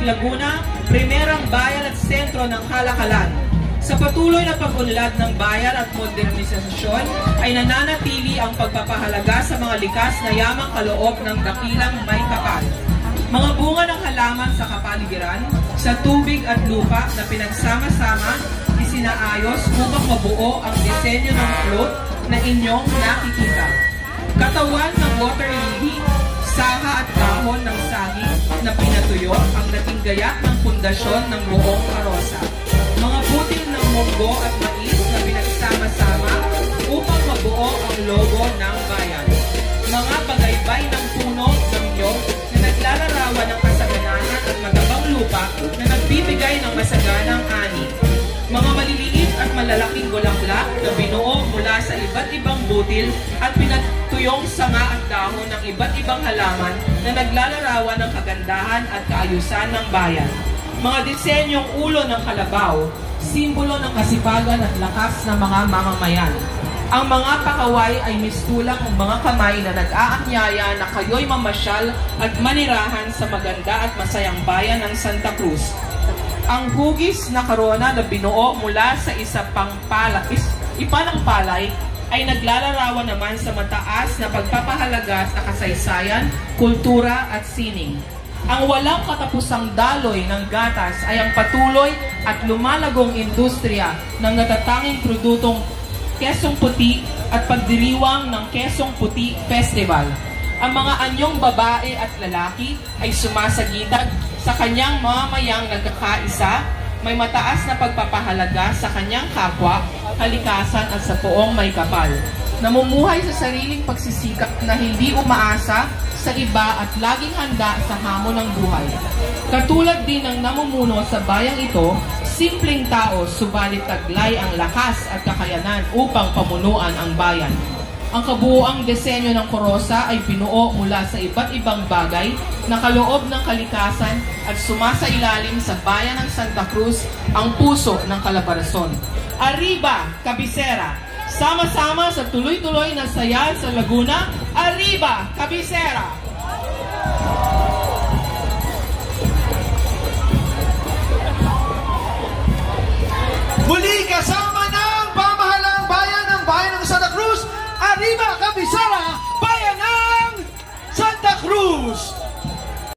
Laguna, primerang bayan at sentro ng kalakalan. Sa patuloy na pag-unlad ng bayan at modernisasyon ay nananatili ang pagpapahalaga sa mga likas na yamang kaloob ng dakilang may kapal. Mga bunga ng halaman sa kapaligiran, sa tubig at lupa na pinagsama-sama, isinaayos upang mabuo ang disenyo ng float na inyong nakikita. Katawan ng water lily, saha at dahon ng saging na pinatuyo ang naging gaya ng pundasyon ng buong karosa. Mga butil ng munggo at mais na pinagsama-sama upang mabuo ang logo ng bayan. Mga bagaybay ng puno ng niyog na naglalarawan ng kasaganahan at matabang lupa na nagbibigay ng masaganang ani. Mga maliliit at malalaking bulaklak na binuo mula sa iba't ibang butil at pinatuyong sanga at dahon ng iba't ibang halaman na naglalarawan ng kagandahan at kaayusan ng bayan. Mga disenyong ulo ng kalabaw, simbolo ng kasipagan at lakas ng mga mamamayan. Ang mga pakaway ay mistulang ng mga kamay na nag-aanyaya na kayo'y mamasyal at manirahan sa maganda at masayang bayan ng Santa Cruz. Ang hugis na korona na binuo mula sa ipalang palay ay naglalarawan naman sa mataas na pagpapahalaga sa kasaysayan, kultura at sining. Ang walang katapusang daloy ng gatas ay ang patuloy at lumalagong industriya ng natatanging produktong Quezong Puti at pagdiriwang ng Quezong Puti Festival. Ang mga anyong babae at lalaki ay sumasagitan sa kanyang mamayang nagkakaisa, may mataas na pagpapahalaga sa kanyang kapwa, kalikasan at sa poong may kapal. Namumuhay sa sariling pagsisikap na hindi umaasa sa iba at laging handa sa hamon ng buhay. Katulad din ng namumuno sa bayang ito, simpleng tao subalit taglay ang lakas at kakayanan upang pamunuan ang bayan. Ang kabuuang disenyo ng Karosa ay binuo mula sa iba't ibang bagay na kaloob ng kalikasan at sumasailalim sa bayan ng Santa Cruz, ang puso ng Calabarzon. Arriba, Cabecera! Sama-sama sa tuloy-tuloy na saya sa Laguna, Arriba, Cabecera! Muli kasama ng pamahalang bayan ng Santa Cruz, Arriba, Cabecera, bayan ng Santa Cruz!